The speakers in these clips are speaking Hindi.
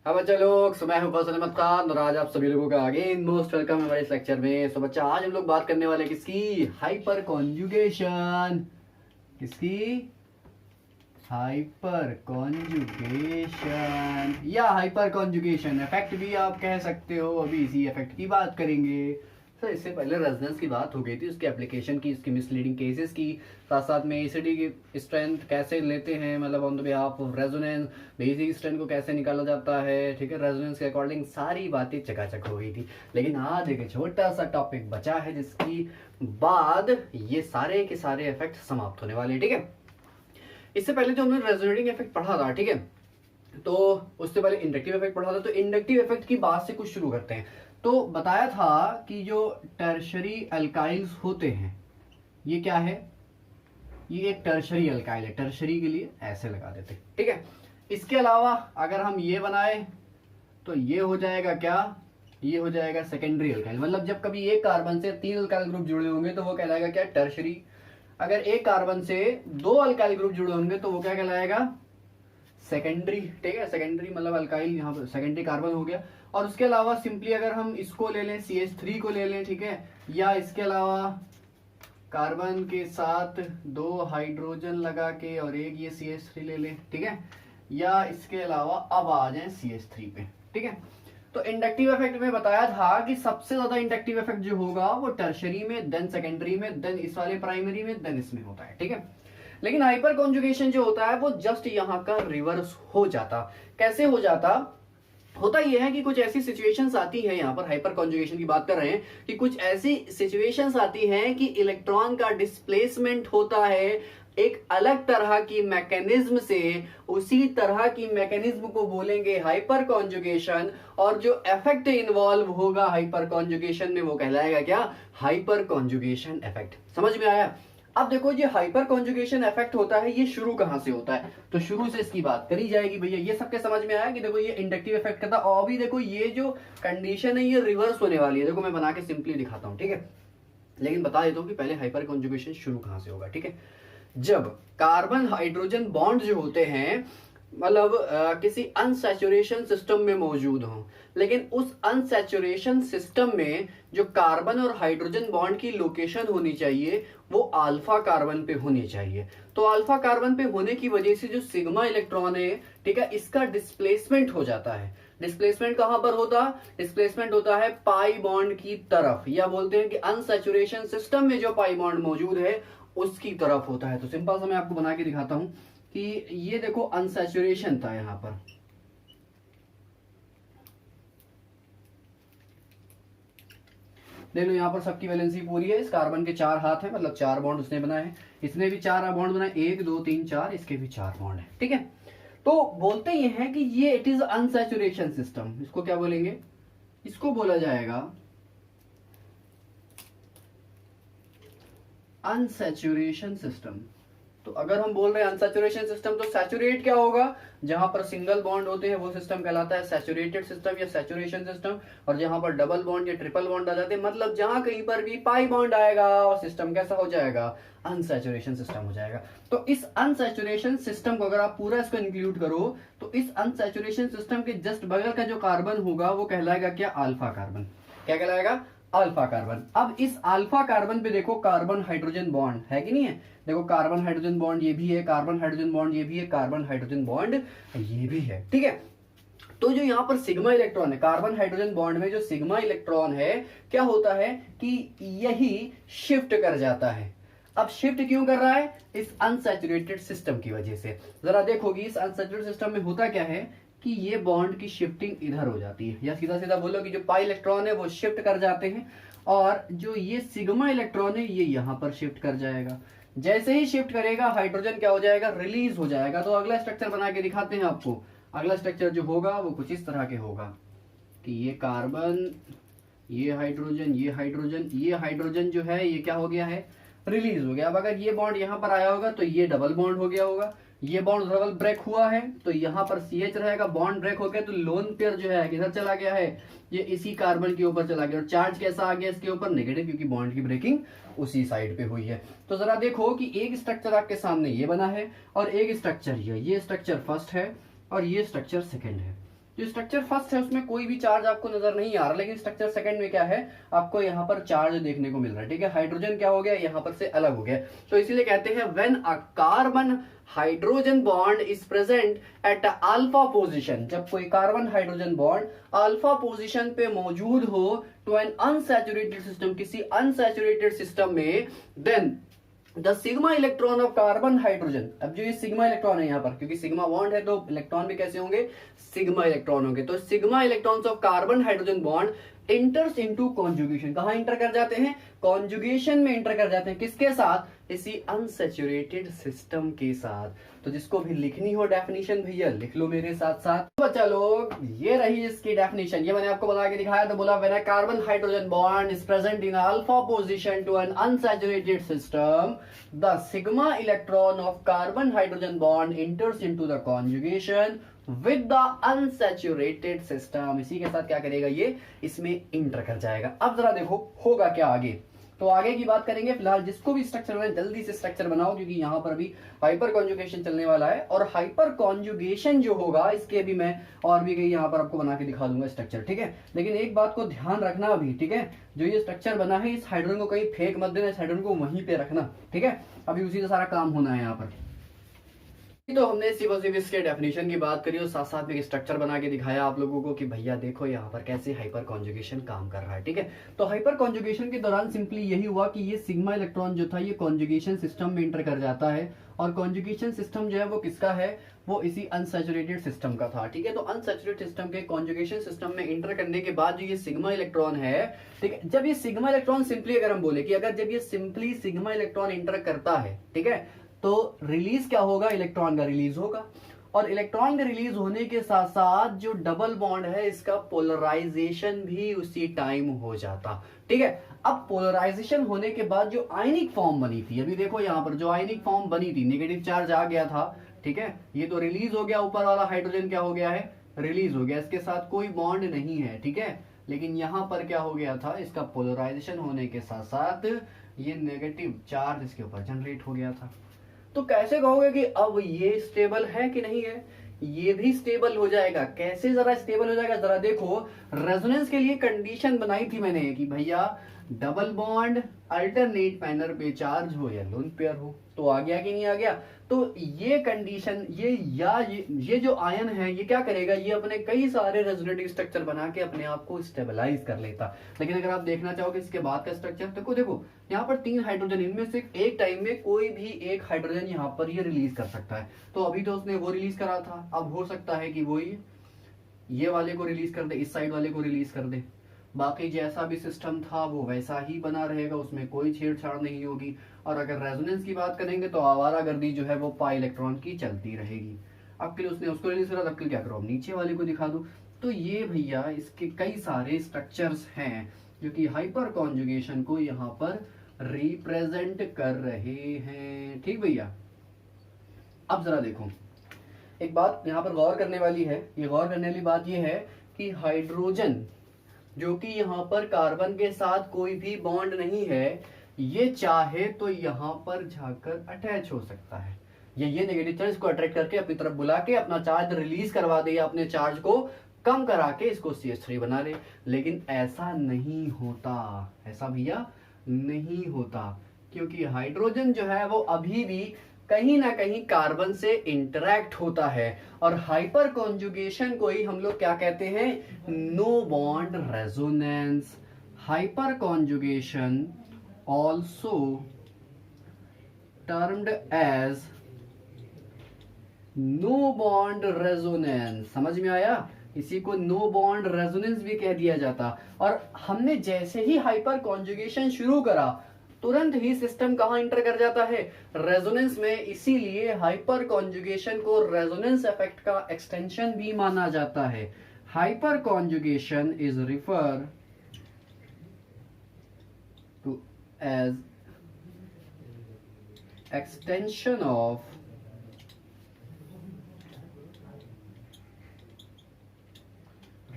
हाँ बच्चा लोग, सो मैं हूँ फैसल अहमद खान और आज आप सभी लोगों का अगेन मोस्ट वेलकम हमारे इस लेक्चर में। सो बच्चा, आज हम लोग बात करने वाले किसकी? Hyper conjugation. किसकी? हाइपर कॉन्जुगेशन या हाइपर कॉन्जुगेशन इफेक्ट भी आप कह सकते हो। अभी इसी इफेक्ट की बात करेंगे। सर इससे पहले रेजोनेंस की बात हो गई थी, उसकी एप्लीकेशन की, उसकी मिसलीडिंग केसेस की, साथ साथ में एसीडी की स्ट्रेंथ कैसे लेते हैं, मतलब on the behalf of resonance, basic strength को कैसे निकाला जाता है, ठीक है, रेजोनेंस के अकॉर्डिंग सारी बातें चकाचक हो गई थी। लेकिन आज एक छोटा सा टॉपिक बचा है जिसकी बाद ये सारे के सारे इफेक्ट समाप्त होने वाले हैं, ठीक है। इससे पहले जो हमने रेजोनेटिंग इफेक्ट पढ़ा था, ठीक है, तो उससे पहले इंडक्टिव इफेक्ट पढ़ा था। तो इंडक्टिव इफेक्ट की बात से कुछ शुरू करते हैं। तो बताया था कि जो टर्शरी अल्काइल्स होते हैं, ये क्या है? ये एक टर्शरी अल्काइल है। टर्शरी के लिए ऐसे लगा देते, ठीक है। इसके अलावा अगर हम ये बनाए तो ये हो जाएगा क्या? ये हो जाएगा सेकेंडरी अल्काइल। मतलब जब कभी एक कार्बन से 3 अल्काइल ग्रुप जुड़े होंगे तो वो कहलाएगा क्या? टर्शरी। अगर एक कार्बन से 2 अल्काइल ग्रुप जुड़े होंगे तो वो क्या कहलाएगा? सेकेंडरी, ठीक है। सेकेंडरी मतलब अल्काइल, यहाँ पर सेकेंडरी कार्बन हो गया। और उसके अलावा सिंपली अगर हम इसको ले लें, CH3 को ले लें, ठीक है, या इसके अलावा कार्बन के साथ 2 हाइड्रोजन लगा के और एक ये CH3 ले लें, ठीक है, या इसके अलावा अब आ जाए CH3 पे, ठीक है। तो इंडक्टिव इफेक्ट में बताया था कि सबसे ज्यादा इंडक्टिव इफेक्ट जो होगा वो टर्शरी में, देन सेकेंडरी में, देन इस वाले प्राइमरी में, देन इसमें होता है, ठीक है। लेकिन हाइपर कॉन्जुगेशन जो होता है वो जस्ट यहाँ का रिवर्स हो जाता। कैसे हो जाता? होता यह है कि कुछ ऐसी सिचुएशंस आती है, यहाँ पर हाइपर कॉन्जुगेशन की बात कर रहे हैं कि कुछ ऐसी सिचुएशंस आती हैं कि इलेक्ट्रॉन का डिस्प्लेसमेंट होता है एक अलग तरह की मैकेनिज्म से। उसी तरह की मैकेनिज्म को बोलेंगे हाइपर कॉन्जुगेशन, और जो इफेक्ट इन्वॉल्व होगा हाइपर कॉन्जुगेशन में वो कहलाएगा क्या? Hyper conjugation effect. समझ में आया? अब देखो, ये हाइपर कॉन्जुगेशन इफेक्ट होता है, ये शुरू कहां से होता है? तो शुरू से इसकी बात करी जाएगी भैया। ये सबके समझ में आया कि देखो ये इंडक्टिव इफेक्ट करता है। और भी देखो ये जो कंडीशन है ये रिवर्स होने वाली है। देखो मैं बना के सिंपली दिखाता हूं, ठीक है। लेकिन बता देता हूं कि पहले हाइपर कॉन्जुगेशन शुरू कहां से होगा, ठीक है। जब कार्बन हाइड्रोजन बॉन्ड जो होते हैं, मतलब किसी अनसैचुरेशन सिस्टम में मौजूद हो, लेकिन उस अनसैचुरेशन सिस्टम में जो कार्बन और हाइड्रोजन बॉन्ड की लोकेशन होनी चाहिए वो अल्फा कार्बन पे होनी चाहिए। तो अल्फा कार्बन पे होने की वजह से जो सिग्मा इलेक्ट्रॉन है, ठीक है, इसका डिस्प्लेसमेंट हो जाता है। डिस्प्लेसमेंट कहां पर होता? डिस्प्लेसमेंट होता है पाई बॉन्ड की तरफ, या बोलते हैं कि अनसैचुरेशन सिस्टम में जो पाई बॉन्ड मौजूद है उसकी तरफ होता है। तो सिंपल सा मैं आपको बना के दिखाता हूं कि ये देखो अनसैचुरेशन था यहां पर, देख लो यहां पर सबकी वैलेंसी पूरी है। इस कार्बन के 4 हाथ है, मतलब 4 बॉन्ड उसने बनाए हैं, इसने भी 4 बॉन्ड बनाए, 1 2 3 4, इसके भी 4 बॉन्ड है, ठीक है। तो बोलते ये हैं कि ये इट इज अनसैचुरेशन सिस्टम। इसको क्या बोलेंगे? इसको बोला जाएगा अनसैचुरेशन सिस्टम। तो अगर हम बोल रहे हैं अनसैचुरेशन सिस्टम, तो सैचुरेट क्या होगा? जहां पर सिंगल बॉन्ड होते हैं वो सिस्टम कहलाता है सैचुरेटेड सिस्टम या सैचुरेशन सिस्टम। और जहां पर डबल बॉन्ड या ट्रिपल बॉन्ड आ जाते हैं, मतलब जहां कहीं पर भी पाई बॉन्ड आएगा और सिस्टम कैसा हो जाएगा? अनसैचुरेशन सिस्टम हो जाएगा। तो इस अनसैचुरेशन सिस्टम को अगर आप पूरा इसको इंक्लूड करो तो इस अनसैचुरेशन सिस्टम के जस्ट बगल का जो कार्बन होगा वो कहलाएगा क्या? Alpha carbon. क्या कहलाएगा? Alpha carbon. अब इस अल्फा कार्बन पे देखो कार्बन हाइड्रोजन बॉन्ड है कि नहीं है? देखो कार्बन हाइड्रोजन बॉन्ड ये भी है, कार्बन हाइड्रोजन बॉन्ड ये भी है, कार्बन हाइड्रोजन बॉन्ड ये भी है, ठीक है। तो जो यहाँ पर सिग्मा इलेक्ट्रॉन है, कार्बन हाइड्रोजन बॉन्ड में जो सिग्मा इलेक्ट्रॉन है, क्या होता है कि यही शिफ्ट कर जाता है। अब शिफ्ट क्यों कर रहा है? इस अनसैचुरेटेड सिस्टम की वजह से। जरा देखोगी इस अनसैचुरेटेड सिस्टम में होता क्या है कि ये बॉन्ड की शिफ्टिंग इधर हो जाती है, या सीधा सीधा बोलो कि जो पाई इलेक्ट्रॉन है वो शिफ्ट कर जाते हैं, और जो ये सिग्मा इलेक्ट्रॉन है ये यहां पर शिफ्ट कर जाएगा। जैसे ही शिफ्ट करेगा हाइड्रोजन क्या हो जाएगा? रिलीज हो जाएगा। तो अगला स्ट्रक्चर बना के दिखाते हैं आपको। अगला स्ट्रक्चर जो होगा वो कुछ इस तरह के होगा कि ये कार्बन, ये हाइड्रोजन, ये हाइड्रोजन, ये हाइड्रोजन जो है ये क्या हो गया है? रिलीज हो गया। अब अगर ये बॉन्ड यहां पर आया होगा तो ये डबल बॉन्ड हो गया होगा, ये बॉन्ड डबल ब्रेक हुआ है तो यहाँ पर CH रहेगा, बॉन्ड ब्रेक हो गया तो लोन पेयर जो है किधर चला गया है? ये इसी कार्बन के ऊपर चला गया। और चार्ज कैसा आ गया इसके ऊपर? नेगेटिव, क्योंकि बॉन्ड की ब्रेकिंग उसी साइड पे हुई है। तो जरा देखो कि एक स्ट्रक्चर आपके सामने ये बना है और एक स्ट्रक्चर ये स्ट्रक्चर फर्स्ट है और ये स्ट्रक्चर सेकेंड है। जो स्ट्रक्चर फर्स्ट है उसमें कोई भी चार्ज आपको नजर नहीं आ रहा, लेकिन स्ट्रक्चर सेकंड में क्या है, आपको यहाँ पर चार्ज देखने को मिल रहा है। ठीक है, हाइड्रोजन क्या हो गया, यहाँ पर से अलग हो गया। तो इसीलिए कहते हैं when a carbon hydrogen bond is present at alpha position, जब कोई carbon hydrogen bond alpha position पे मौजूद हो टू एन अनसैचुरेटेड सिस्टम, किसी अनसैचुरेटेड सिस्टम में, then the sigma electron of carbon hydrogen, अब जो ये सिग्मा इलेक्ट्रॉन है यहाँ पर, क्योंकि सिग्मा बॉन्ड है तो इलेक्ट्रॉन भी कैसे होंगे, सिग्मा इलेक्ट्रॉन होंगे। तो sigma electrons of carbon hydrogen bond enters into conjugation, कहां इंटर कर जाते हैं, कॉन्जुगेशन में इंटर कर जाते हैं, किसके साथ, इसी अनसैचुरेटेड सिस्टम के साथ। तो जिसको भी लिखनी हो डेफिनेशन भैया लिख लो मेरे साथ साथ। तो बच्चा लोग ये रही इसकी डेफिनेशन, ये मैंने आपको बना के दिखाया। तो बोला when a carbon hydrogen bond is present in alpha position to an unsaturated system, the sigma electron of carbon hydrogen bond enters into the conjugation with the unsaturated system, इसी के साथ क्या करेगा, ये इसमें इंटर कर जाएगा। अब जरा देखो होगा क्या आगे, तो आगे की बात करेंगे। फिलहाल जिसको भी स्ट्रक्चर बनाए जल्दी से स्ट्रक्चर बनाओ, क्योंकि यहाँ पर अभी हाइपर कॉन्जुगेशन चलने वाला है, और हाइपर कॉन्जुगेशन जो होगा इसके भी मैं और भी कहीं यहाँ पर आपको बना के दिखा दूंगा स्ट्रक्चर। ठीक है, लेकिन एक बात को ध्यान रखना अभी, ठीक है, जो ये स्ट्रक्चर बना है इस हाइड्रोजन को कहीं फेंक मत देना, इस हाइड्रोजन को वहीं पे रखना। ठीक है, अभी उसी से सारा काम होना है यहाँ पर। तो हमने सिर्फ के डेफिनेशन की बात करी और साथ साथ में स्ट्रक्चर बना के दिखाया आप लोगों को कि भैया देखो यहाँ पर कैसे हाइपर कॉन्जुगेशन काम कर रहा है। ठीक है, तो हाइपर कॉन्जुगेशन के दौरान सिंपली यही हुआ कि ये सिग्मा इलेक्ट्रॉन जो था ये कॉन्जुगेशन सिस्टम में इंटर कर जाता है, और कॉन्जुगेशन सिस्टम जो है वो किसका है, वो इसी अनसैचुरेटेड सिस्टम का था। ठीक है, तो अनसैचुरेटेड सिस्टम के कॉन्जुगेशन सिस्टम में इंटर करने के बाद जो ये सिग्मा इलेक्ट्रॉन है, ठीक है, जब ये सिग्मा इलेक्ट्रॉन सिंपली अगर हम बोले कि अगर जब ये सिंपली सिग्मा इलेक्ट्रॉन इंटर करता है, ठीक है, तो रिलीज क्या होगा, इलेक्ट्रॉन का रिलीज होगा, और इलेक्ट्रॉन के रिलीज होने के साथ साथ जो डबल बॉन्ड है इसका पोलराइजेशन भी उसी टाइम हो जाता। ठीक है, अब पोलराइजेशन होने के बाद जो आयनिक फॉर्म बनी थी, अभी देखो यहां पर जो आयनिक फॉर्म बनी थी, नेगेटिव चार्ज आ गया था, ठीक है, ये तो रिलीज हो गया, ऊपर वाला हाइड्रोजन क्या हो गया है, रिलीज हो गया, इसके साथ कोई बॉन्ड नहीं है। ठीक है, लेकिन यहां पर क्या हो गया था, इसका पोलराइजेशन होने के साथ साथ ये नेगेटिव चार्ज इसके ऊपर जनरेट हो गया था। तो कैसे कहोगे कि अब ये स्टेबल है कि नहीं है, ये भी स्टेबल हो जाएगा। कैसे जरा स्टेबल हो जाएगा, जरा देखो, रेजोनेंस के लिए कंडीशन बनाई थी मैंने कि भैया डबल बॉन्ड अल्टरनेट पैनल पे चार्ज हो या लोन पेयर हो, तो आ गया कि नहीं आ गया। तो ये कंडीशन ये जो आयन है ये क्या करेगा, ये अपने कई सारे रेजोनेटिव स्ट्रक्चर बना के अपने आप को स्टेबलाइज कर लेता। लेकिन अगर आप देखना चाहोगे इसके बाद का स्ट्रक्चर, तो देखो यहाँ पर 3 हाइड्रोजन, इनमें से एक टाइम में कोई भी एक हाइड्रोजन यहाँ पर ये रिलीज कर सकता है। तो अभी तो उसने वो रिलीज करा था, अब हो सकता है कि वो ये वाले को रिलीज कर दे, इस साइड वाले को रिलीज कर दे। बाकी जैसा भी सिस्टम था वो वैसा ही बना रहेगा, उसमें कोई छेड़छाड़ नहीं होगी। और अगर रेजोनेंस की बात करेंगे तो आवारागर्दी जो है वो पाई इलेक्ट्रॉन की चलती रहेगी। अब के लिए उसने उसको रिलीज करा, तब के लिए क्या करो, नीचे वाले को दिखा दो। तो ये भैया इसके कई सारे स्ट्रक्चर्स हैं जो कि हाइपर कॉन्जुगेशन को यहाँ पर रिप्रेजेंट कर रहे हैं। ठीक भैया, अब जरा देखो एक बात यहाँ पर गौर करने वाली है, ये गौर करने वाली बात ये है कि हाइड्रोजन जो कि यहाँ पर कार्बन के साथ कोई भी बॉन्ड नहीं है, ये चाहे तो यहाँ पर जाकर अटैच हो सकता है, ये नेगेटिव चार्ज को अट्रैक्ट करके अपनी तरफ बुला के अपना चार्ज रिलीज करवा दे या अपने चार्ज को कम करा के इसको CH3 बना ले। लेकिन ऐसा नहीं होता, ऐसा भैया नहीं होता, क्योंकि हाइड्रोजन जो है वो अभी भी कहीं ना कहीं कार्बन से इंटरैक्ट होता है। और हाइपर कॉन्जुगेशन को ही हम लोग क्या कहते हैं, no bond resonance. Hyperconjugation also termed as no bond resonance. समझ में आया, इसी को नो बॉन्ड रेजोनेंस भी कह दिया जाता। और हमने जैसे ही हाइपर कॉन्जुगेशन शुरू करा तुरंत ही सिस्टम कहां इंटर कर जाता है, रेजोनेंस में। इसीलिए हाइपर कॉन्जुगेशन को रेजोनेंस इफेक्ट का एक्सटेंशन भी माना जाता है। Hyperconjugation is refer to as extension of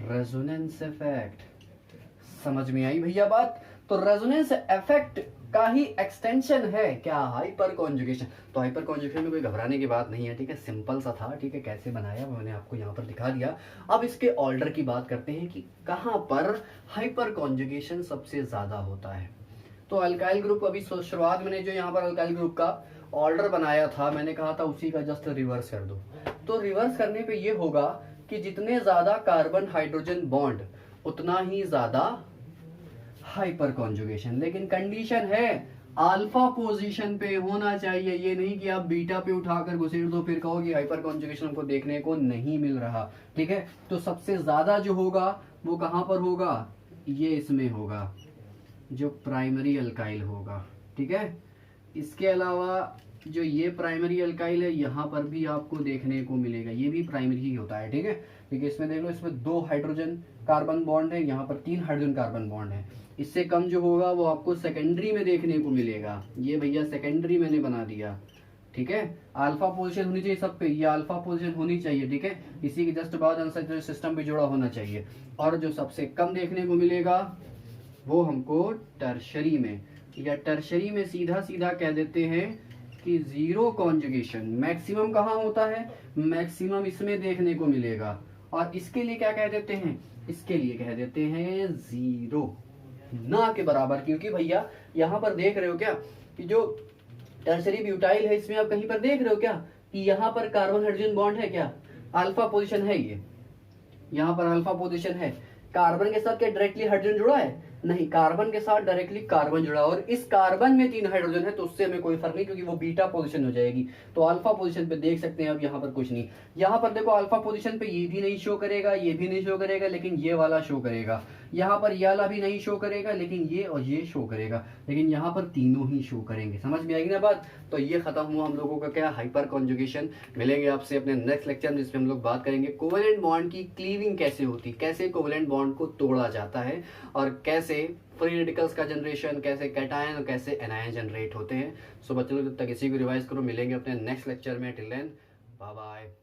resonance effect. समझ में आई भैया बात। तो रेजोनेंस इफेक्ट का ही एक्सटेंशन है क्या, हाइपर कॉन्जुगेशन। तो हाइपर कॉन्जुगेशन में कोई घबराने की बात नहीं है, ठीक है, सिंपल सा था, ठीक है, कैसे बनाया वो मैंने आपको यहाँ पर दिखा दिया। अब इसके ऑर्डर की बात करते हैं कि कहाँ पर हाइपर कॉन्जुगेशन सबसे ज़्यादा होता है। तो अल्काइल ग्रुप, अभी शुरुआत मैंने जो यहाँ पर अल्काइल ग्रुप का ऑर्डर बनाया था, मैंने कहा था उसी का जस्ट रिवर्स कर दो। तो रिवर्स करने पे ये होगा कि जितने ज़्यादा कार्बन हाइड्रोजन बॉन्ड उतना ही ज़्यादा हाइपर कॉन्जुगेशन, लेकिन कंडीशन है अल्फा पोजीशन पे होना चाहिए। ये नहीं कि आप बीटा पे उठाकर घुसेड़ दो फिर कहो कि हाइपर कॉन्जुगेशन हमको देखने को नहीं मिल रहा, ठीक है। तो सबसे ज्यादा जो होगा वो कहां पर होगा, ये इसमें होगा जो प्राइमरी अल्काइल होगा, ठीक है। इसके अलावा जो ये प्राइमरी अल्काइल है यहाँ पर भी आपको देखने को मिलेगा, ये भी प्राइमरी ही होता है, ठीक है। क्योंकि इसमें देख लो, इसमें 2 हाइड्रोजन कार्बन बॉन्ड है, यहाँ पर 3 हाइड्रोजन कार्बन बॉन्ड है। इससे कम जो होगा वो आपको सेकेंडरी में देखने को मिलेगा। ये भैया सेकेंडरी मैंने बना दिया, ठीक है। अल्फा पोजीशन होनी चाहिए सब पे, ये अल्फा पोजीशन होनी चाहिए, ठीक है। इसी के जस्ट बाद आंसर सिस्टम पे जुड़ा होना चाहिए। और जो सबसे कम देखने को मिलेगा वो हमको टर्शरी में, या टर्शरी में सीधा सीधा कह देते हैं कि जीरो कॉन्जुगेशन। मैक्सिमम कहाँ होता है, मैक्सिमम इसमें देखने को मिलेगा। और इसके लिए क्या कह देते हैं, इसके लिए कह देते हैं जीरो, ना के बराबर। क्योंकि भैया यहाँ पर देख रहे हो क्या कि जो टर्शरी ब्यूटाइल है इसमें आप कहीं पर देख रहे हो क्या कि यहाँ पर कार्बन हाइड्रोजन बॉन्ड है क्या, अल्फा पोजीशन है, ये यहाँ पर अल्फा पोजीशन है। कार्बन के साथ क्या डायरेक्टली हाइड्रोजन जुड़ा है, नहीं, कार्बन के साथ डायरेक्टली कार्बन जुड़ा, और इस कार्बन में 3 हाइड्रोजन है, तो उससे हमें कोई फर्क नहीं, क्योंकि वो बीटा पोजीशन हो जाएगी। तो अल्फा पोजीशन पे देख सकते हैं अब यहाँ पर कुछ नहीं। यहाँ पर देखो अल्फा पोजीशन पे ये भी नहीं शो करेगा, ये भी नहीं शो करेगा, लेकिन ये वाला शो करेगा। यहाँ पर ये वाला भी नहीं शो करेगा, लेकिन ये और ये शो करेगा। लेकिन यहाँ पर तीनों ही शो करेंगे। समझ में आएगी ना बात। तो ये खत्म हुआ हम लोगों का क्या, हाइपर कॉन्जुगेशन। मिलेंगे आपसे अपने नेक्स्ट लेक्चर में, जिसमें हम लोग बात करेंगे कोवेलेंट बॉन्ड की क्लीविंग कैसे होती, कैसे कोवेलेंट बॉन्ड को तोड़ा जाता है, और कैसे फ्री रेडिकल्स का जनरेशन, कैसे कैटायन और कैसे एनायन जनरेट होते हैं। सो बच्चों, जब तक इसी को रिवाइज करो। मिलेंगे अपने नेक्स्ट लेक्चर में। Till then bye bye.